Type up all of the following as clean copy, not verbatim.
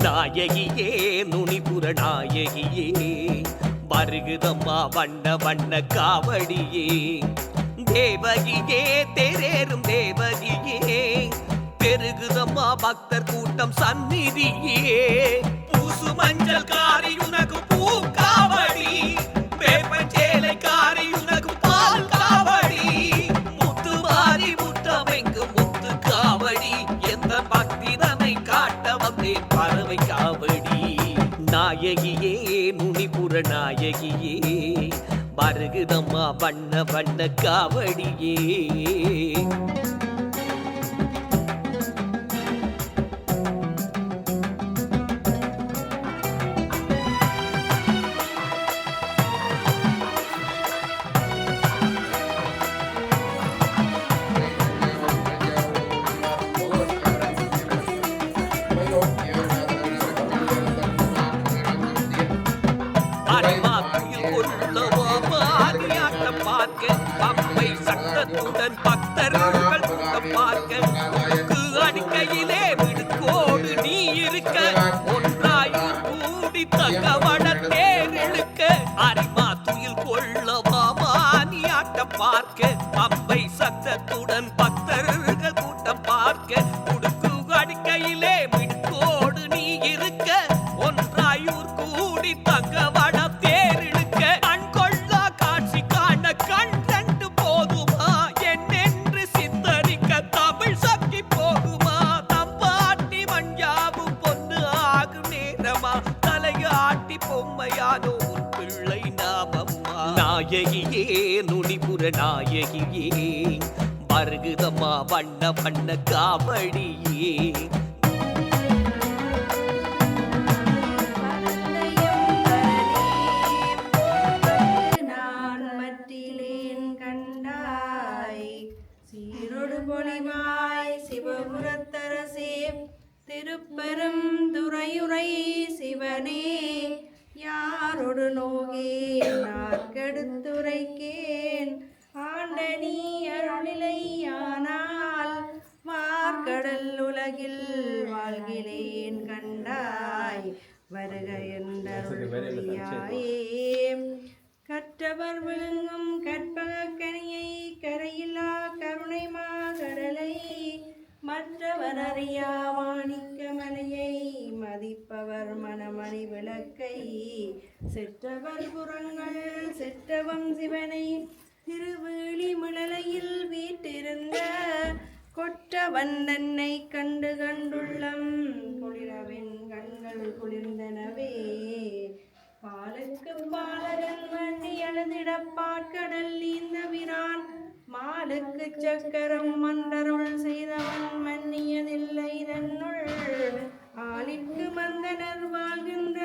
நாயகியே நுனிபுர நாயகியே வருகுதம்மா வண்ண வண்ண காவடியே தேவகியே தேரேறும் தேவகியே பெருகுதம்மா பக்தர் கூட்டம் சந்நிதியே பூசு மஞ்சள் காரி உனக்கு பூ காவடி வேப்பஞ்சேலை காரி உனக்கு பால் காவடி முத்து மாறி முட்டமைக்கு முத்து காவடி எந்த பக்தி தன்னை காட்ட வந்தேன் பறவை காவடி நாயகியே முனிபுர நாயகியே வருகுதம்மா வண்ண வண்ண காவடியே பம்பை சட்டத்துடன் பக்தர்கள் பார்க்க அடிக்கையிலே விடுக்கோடு நீ இருக்க ஒன்றாயும் கூடி தகவட தேர்ந்தெடுக்க அரிமா துயில் கொள்ளவா மானி ஆட்டம் பார்க்க பம்பை சட்டத்துடன் பக்தர்கள் கூட்டம் பார்க்க உடுக்கு அடிக்கையிலே விடுக்கோடு நீ இருக்க ஒன்றாயூர் கூடி தகவட நாயகியே நுனிபுர நாயகியே வருகுதம்மா வண்ண வண்ண காவடியே நான் மற்றிலேன் கண்டாய் சீரொடு பொலிவாய் சிவபுரத்தரசே திருப்பெரும் துறையுரை சிவனே யாரொடு நோகேன் நாற்கெடுத்துரைக்கேன் ஆண்டனி அருளிலையானால் மார்கடல் உலகில் வாழ்கிறேன் கண்டாய் வருக என்றருளியாயே கற்றவர் விழுங்கும் கற்பகக்கனியை கரையில்லா கருணை மாகடலை மற்றவர் அறியா மாணிக்க மலையை மதிப்பவர் மணமணி விளக்கை செற்றவர் புறங்கள் செற்றவம் சிவனை திருவேலி மிளலையில் வீட்டிருந்த கொற்றவன் தன்னை கண்டு கண்டுள்ளம் குளிரவின் கண்கள் குளிர்ந்தனவே பாலுக்கு பாலகன் வண்டி எழுதிட பாற்கடல் இந்த விரான் மாலுக்கு சக்கரம் மந்தருள் செய்தவன் மன்னியதில்லை தன்னுள் ஆளிற்கு மந்தனர் வாழ்கின்ற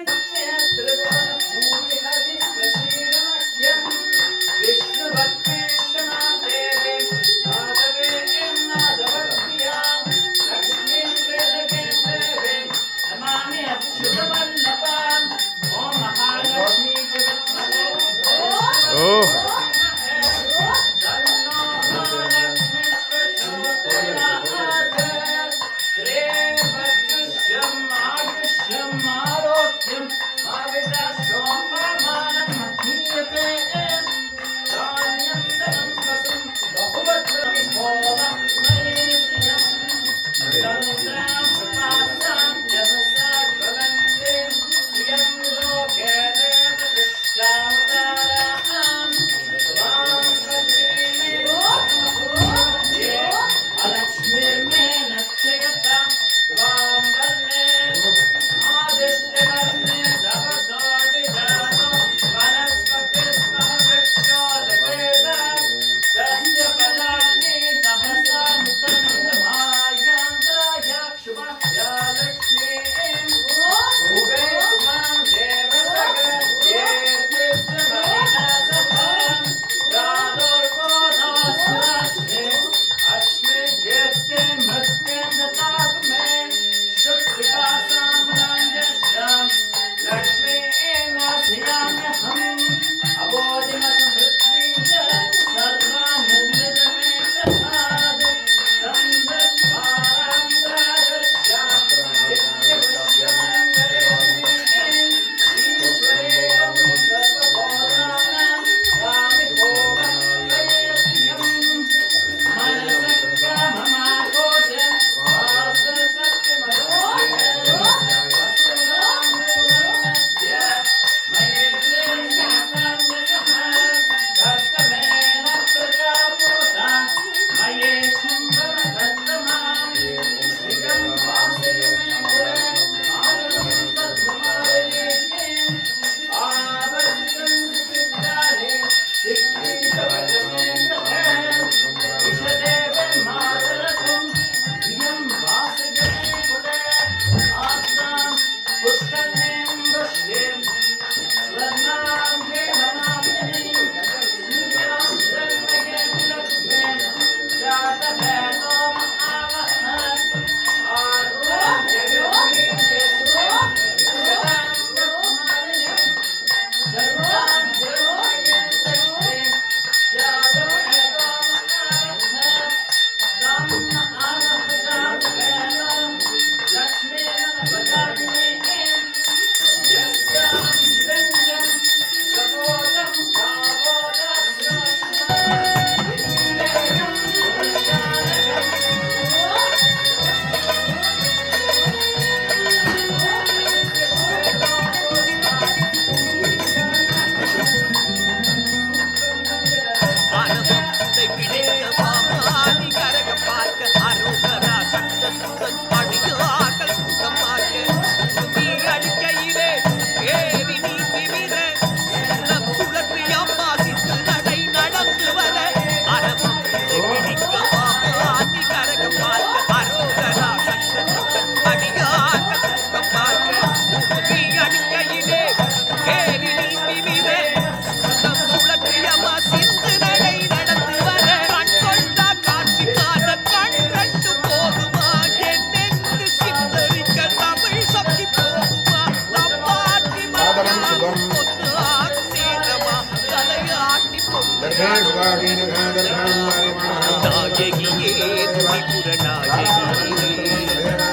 நாயகியே துணிபுர நாயகியே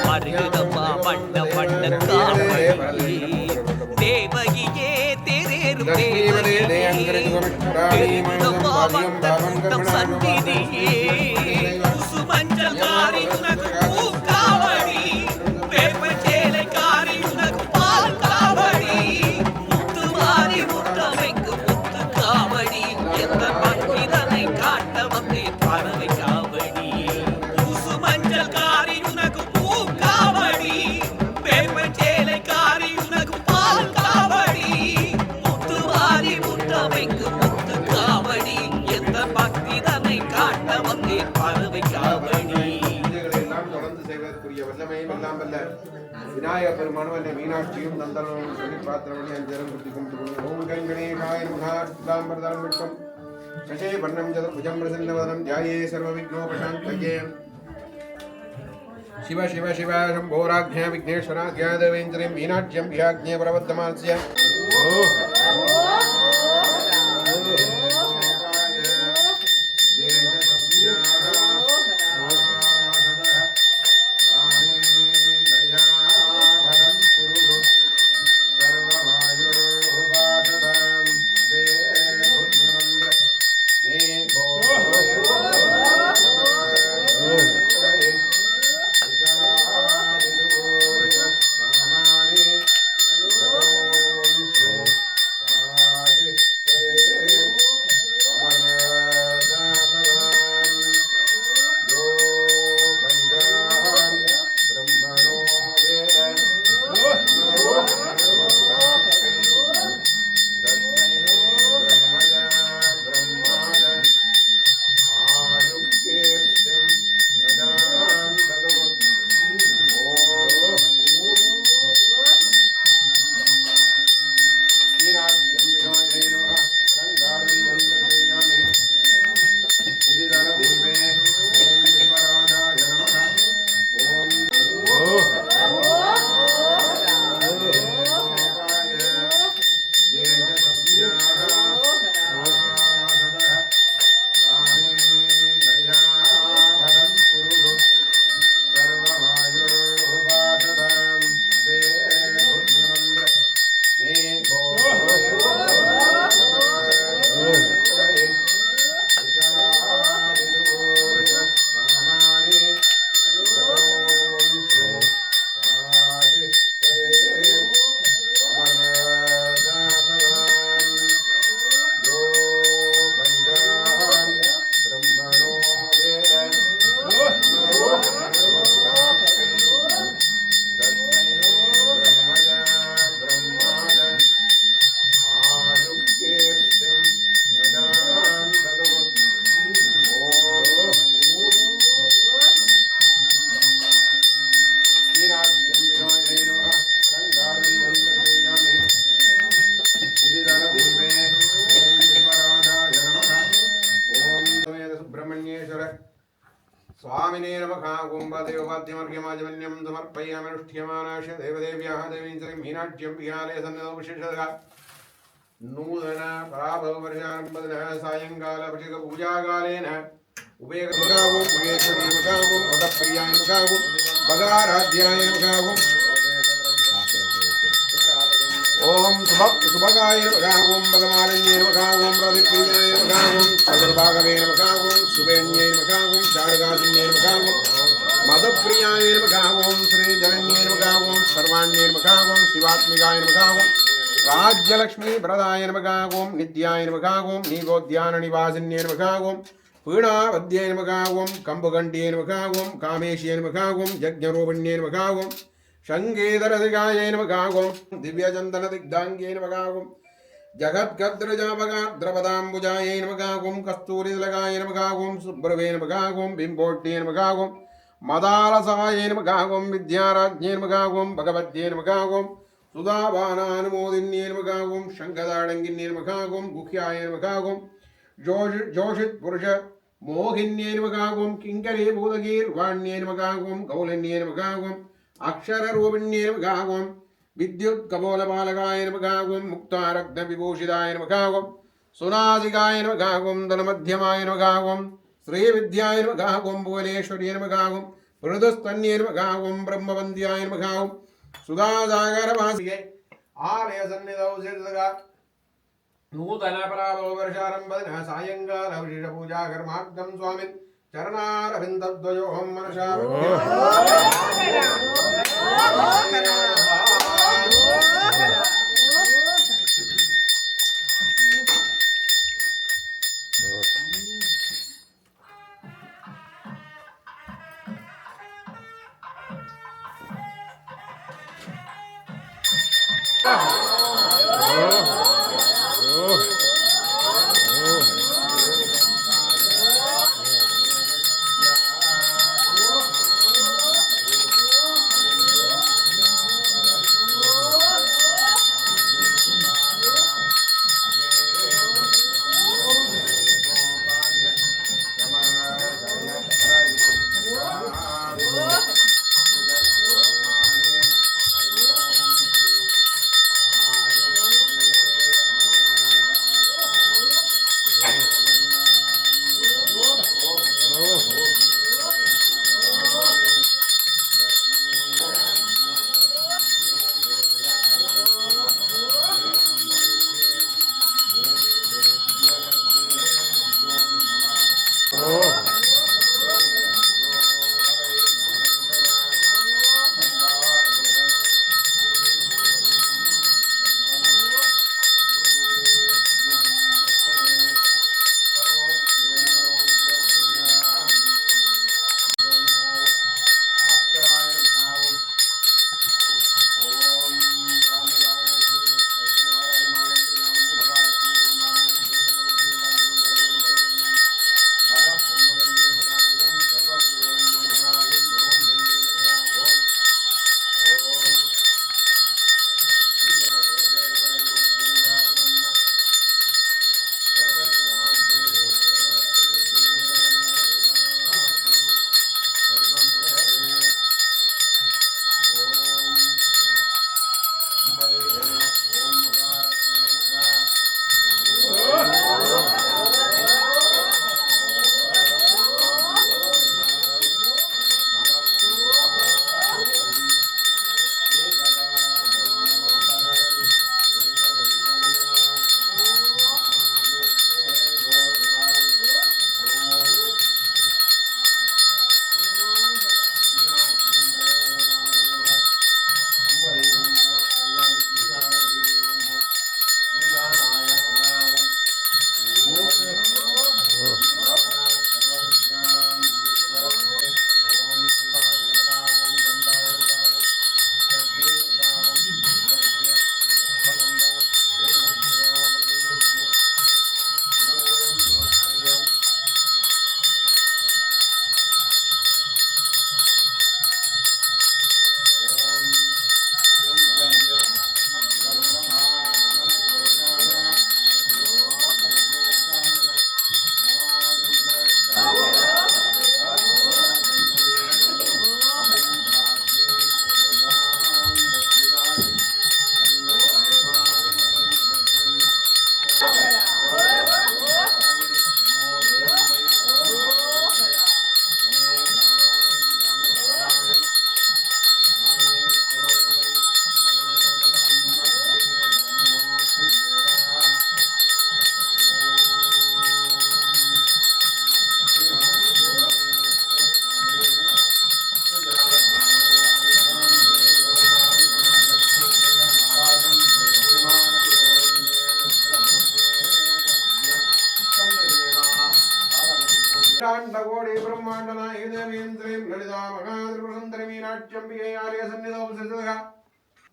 மருகதம்மா வண்ண வண்ண காவடியே தேவகியே தேரேறும் தேவகியேம்மா வந்த கூட்டம் சந்நிதியே சுமஞ்சள் காரி உனக்கு பூக்காவடி வேப்ப சேலை காரி உனக்கு பால் காவடி முத்துவாரி முத்தமைக்கு முத்து காவடி எந்த பக்கிரனை காட்ட வந்தே பறவை காவடி சுமஞ்சள் காரி உனக்கு பூக்காவடி வேப்ப சேலை காரி உனக்கு பால் காவடி முத்துவாரி முத்தமைக்கு முத்து காவடி எந்த பக்கிரனை காட்ட வந்தே பறவை காவடி தொடர்ந்து செய்வதற்குரிய வல்லமை எல்லாம் வல்ல விநாயகப் பெருமானவன் மீனாட்சியும் நந்தனும் சொல்லி பாத்திரமணி அஞ்சரம் குத்தி கும்பிட்டு ஓம் கங்கணேகாய முகார்த்தாம்பரதம் விட்டம் கஷே வண்ணம் சதுர்புஜம் பிரசன்னவதனம் தியாயே சர்வ விக்னோபசாந்தயே शिव शिव शिव शंभोराज्ञा विघ्नेश्वराज्ञा देवेन्द्रीं मीनाट्यं विहाज्ञे प्रबद्धमास्य स्वामिने नमः कुम्भदेवपाद्यमर्घ्यमाजवन्यं समर्पयामनुष्ठ्यमानाश देवदेव्याः देवीन्द्रीं मीनाट्यं विहालय सन्निधौ विशेषतः नूतन पराभववर्षारम्भदिनः सायङ्कालभिषेकपूजाकालेन उभयमुखावुं महेश्वरीमुखावुं भगप्रियामुखावुं भगाराध्याय मुखावुं ओम सुभगाय नमः भगमालिन्ये नमः रविप्रियाय नमः चतुर्भागवे नमः सुवेण्ये नमः चारुगासिन्ये नमः मदप्रियाय नमः श्रीजनन्ये नमः सर्वाण्ये नमः शिवात्मिकाय नमः राज्यलक्ष्मी प्रदाय नमः नित्याय नमः नीगोद्याननिवासिन्ये नमः पीणावद्ये नमः कंबुगण्ड्ये नमः कामेश्ये नमः यज्ञरूपिण्ये नमः शंगेधरदिगाय नमः दिव्यचंदन दिग्धांगे नमः जगद्गद्रजापगाद्रपदाम्बुजाय नमः कस्तूरिदलगाय नमः सुब्रवे नमः बिंबोट्ये नमः मदालसाय नमः विद्याराज्ञे नमः भगवद्ये नमः सुधावानानुमोदिन्ये नमः शंखदाडंगिन्ये नमः गुह्याय नमः जोषित पुरुष मोहिन्ये नमः किंकरे भूतगीर्वाण्ये नमः कौलिन्ये नमः अक्षररूपिण्ये नमः विद्युत् कपोलपालकाय नमः मुक्तारत्नविभूषिताय नमः सुनासिकाय नमः ओम धनमध्यमाय नमः ओम श्रीविद्याय नमः ओम भुवनेश्वर्यै नमः ओम मृदुस्तन्यै नमः ओम ब्रह्मवन्द्याय नमः ओम सुधासागरवासिके आलय सन्निधौ सिद्धगा नूतन परालोवर्षारम्भदिनः सायङ्काल विशेष पूजा कर्मार्थं स्वामिन् चरणारविन्दद्वयोऽहं मनसा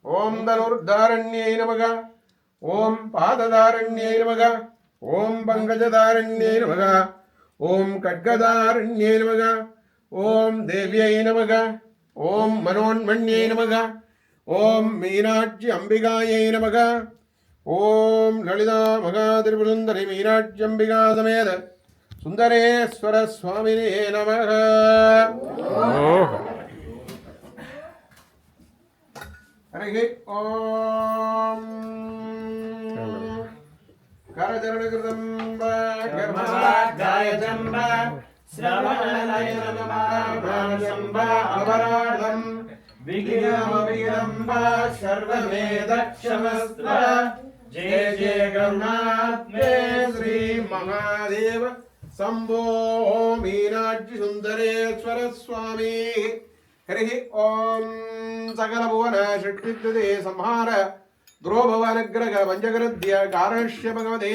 ओम धनुर्धारण्यै नमः ओम पादधारण्यै नमः ओम पंकजधारण्यै नमः ओम खड्गधारण्यै नमः ओम देव्यै नमः ओम मनोन्मण्यै नमः ओम मीनाक्षी अंबिकायै नमः ओम ललिता महात्रिपुरसुन्दरी मीनाक्षी अंबिका समेत सुंदरेश्वर स्वामिने नमः। हरि ओम करचरणकृतं वा कर्मवाग्गाय जम्ब श्रवणनयनमानसं वा अपराधं विघ्नमविघ्नं वा सर्वमेतक्षमस्व जय जय गरुणात्मे श्री महादेव शंभो मीनाक्षि सुंदरेश्वर स्वामी हरि ओम सकल भुवन षट्विद्युते संहार द्रोभवनग्रह पंचकृत्य कारण्य भगवते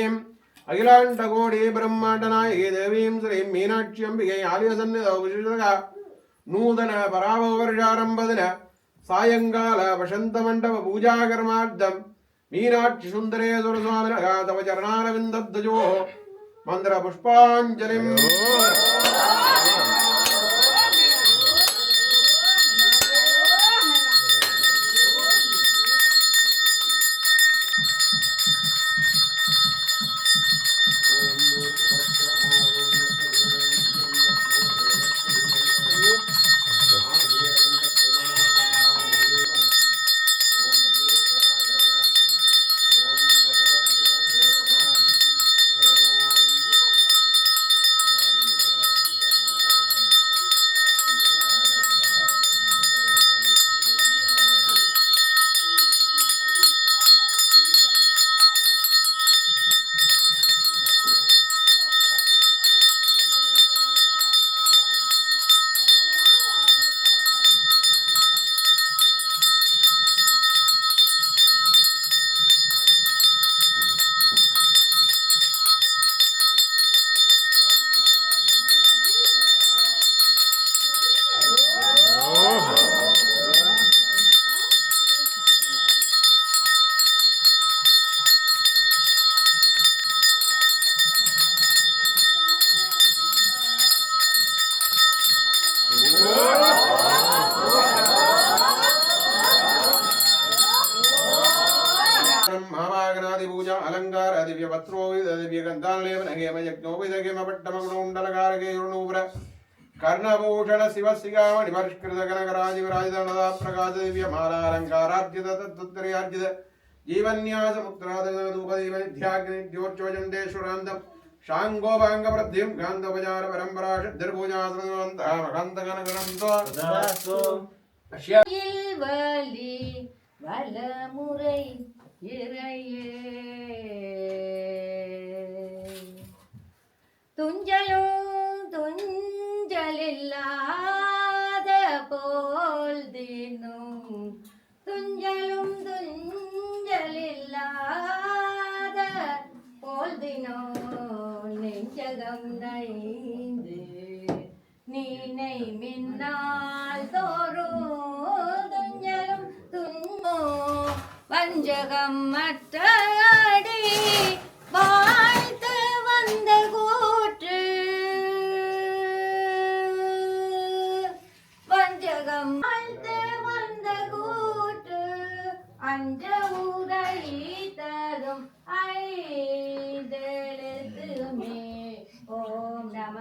अखिलाण्डकोटि ब्रह्माण्डनायकी देवीं श्रीं मीनाक्षी अम्बिकै आलयसन्निधौ विशेषतः नूतन पराभववर्षारम्भदिन सायङ्काल वसन्तमण्डप पूजाकर्मार्थं मीनाक्षि सुन्दरेश्वर स्वामिनः तव चरणारविन्दद्वयोः मन्त्रपुष्पाञ्जलिम् महावागनादि पूजा अलंकार दिव्य पत्रो दिव्य गंधालेवन हेम यज्ञोपविदगेम पट्टमगुणोंडलकारके युर्णूप्र कर्णभूषण शिव सिगामणि परिष्कृत कनकराजिवराजदनदा प्रकाश दिव्य मालालंकारार्जित तत्तत्तर्यार्जित जीवन्यास मुक्तादनोपदीवनिध्याग्निद्योर्चोजण्डेश्वरान्तं शाङ्गोपाङ्गप्रद्युं गान्धोपचार परम्परा सिद्धिर्भुजासनवन्तः मकान्तकनकरन्तो வலி வலமுறை இறையே துஞ்சலும் துஞ்சலில்லாத போல் தினும் துஞ்சலும் துஞ்சலில்லாத போல் தினம் நெஞ்சகம் நைந்து நீனை மின்னால் தோறும் துஞ்சலும் துன்போ வஞ்சகம் மற்றடி வாழ்த்து வந்த கூற்று வஞ்சகம் வாழ்த்து வந்த கூற்று அஞ்ச உரைத்ததும் ஐந்தெழுத்துமே ஓம் நம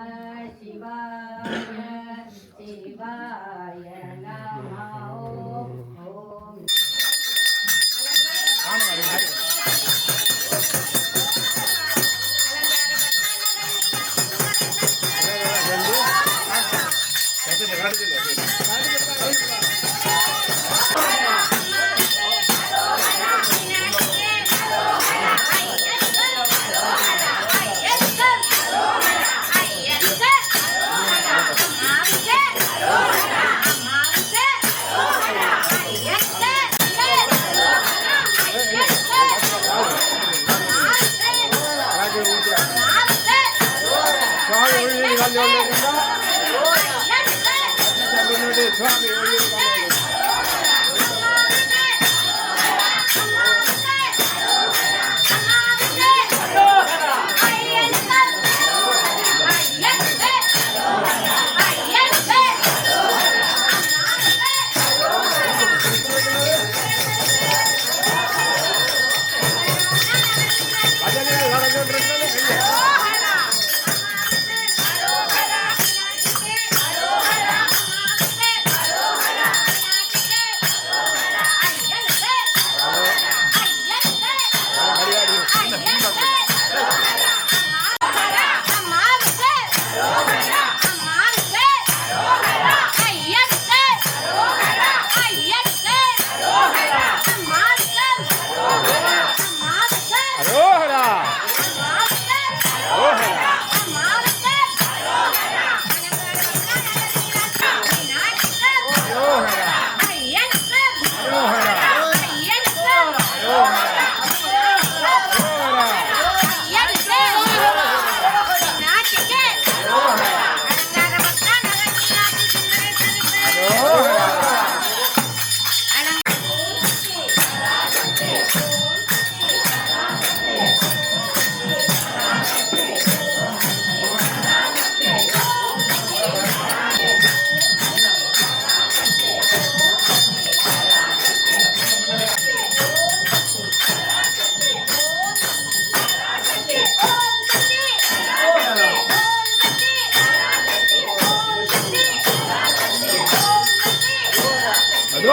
சிவாய சிவாய நம ஓம் ஓம்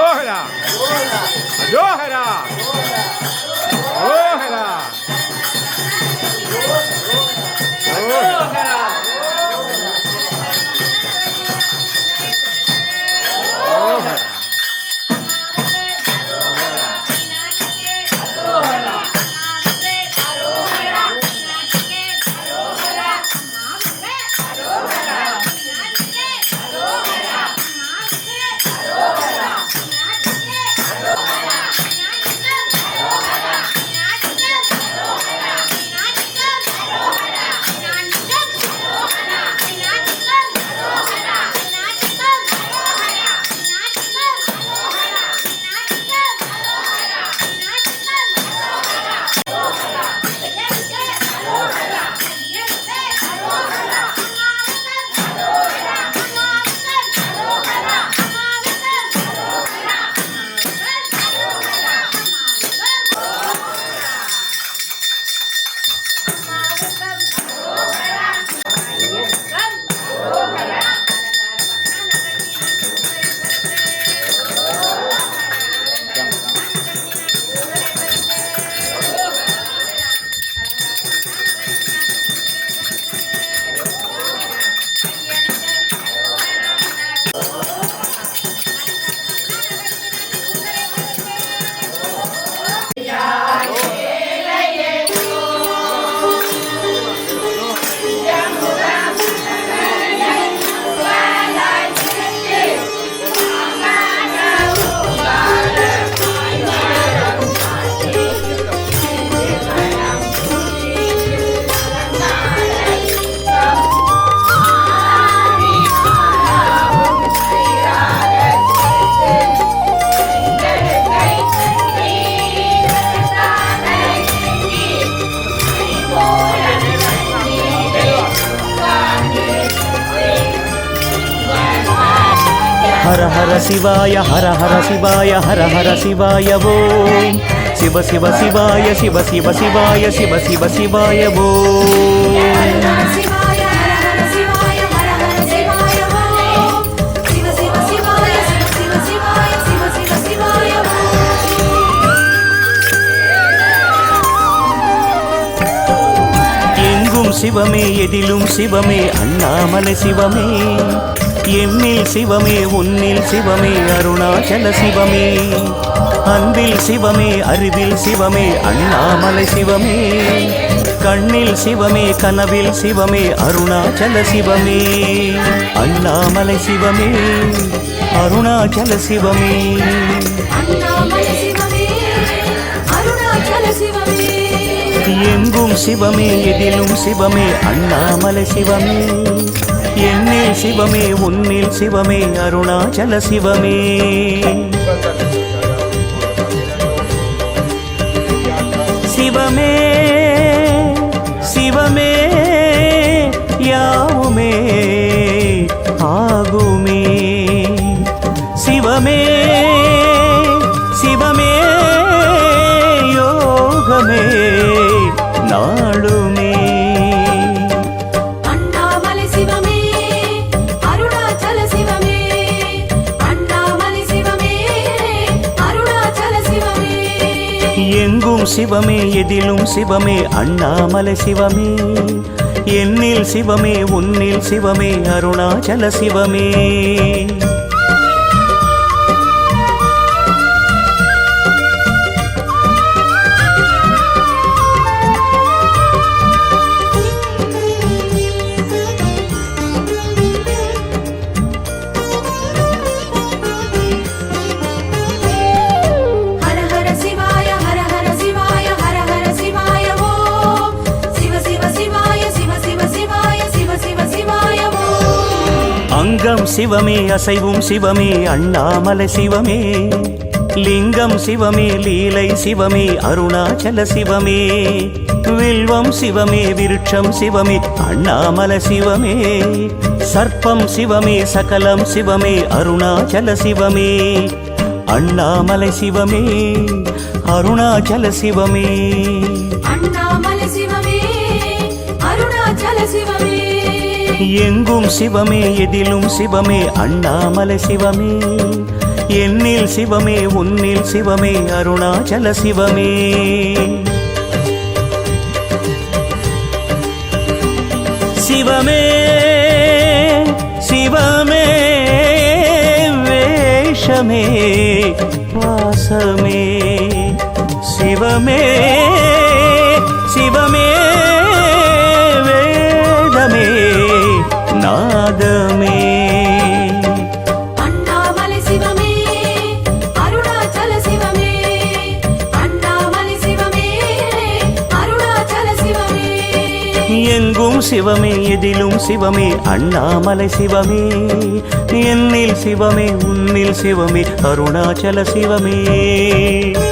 அரோஹரா அரோஹரா அரோஹரா அரோஹரா हर हर शिवाय हर हर शिवाय हर हर शिवाय ओम शिव शिव शिवाय शिव शिव शिवाय शिव शिव शिवाय எங்கும் சிவமே எதிலும் சிவமே அண்ணாமலை சிவமே எண்ணில் சிவமே உன்னில் சிவமே அருணாச்சல சிவமே அன்பில் சிவமே அறிவில் சிவமே அண்ணாமலை சிவமே கண்ணில் சிவமே கனவில் சிவமே அருணாச்சல சிவமே அண்ணாமலை சிவமே அருணாச்சல சிவமே எங்கும் சிவமே எதிலும் சிவமே அண்ணாமலை சிவமே எண்ணில் சிவமே உன்னில் சிவமே அருணாச்சல சிவமே சிவமே சிவமே யாவுமே ஆகுமே சிவமே சிவமே யோகமே நாளுமே எங்கும் சிவமே எதிலும் சிவமே அண்ணாமலை சிவமே எண்ணில் சிவமே உன்னில் சிவமே அருணாச்சல சிவமே அங்கம் சிவமே அசைவும் சிவமே அண்ணாமலை சிவமே லிங்கம் சிவமே லீலை சிவமே அருணாச்சல சிவமே வில்வம் சிவமே விருட்சம் சிவமே அண்ணாமலை சிவமே சர்ப்பம் சிவமே சகலம் சிவமே அருணாச்சல சிவமே அண்ணாமலை சிவமே அருணாச்சல சிவமே அண்ணாமலை சிவமே அருணாச்சல சிவமே எங்கும் சிவமே எதிலும் சிவமே அண்ணாமலை சிவமே என்னில் சிவமே உன்னில் சிவமே அருணாச்சல சிவமே. சிவமே சிவமே வேஷமே பாசமே. சிவமே சிவமே வேதமே நாதமே. அண்ணாமலை சிவமே அருணாச்சல சிவமே. அண்ணாமலை சிவமே அருணாச்சல சிவமே. எங்கும் சிவமே எதிலும் சிவமே அண்ணாமலை சிவமே. என்னில் சிவமே உன்னில் சிவமே அருணாச்சல சிவமே.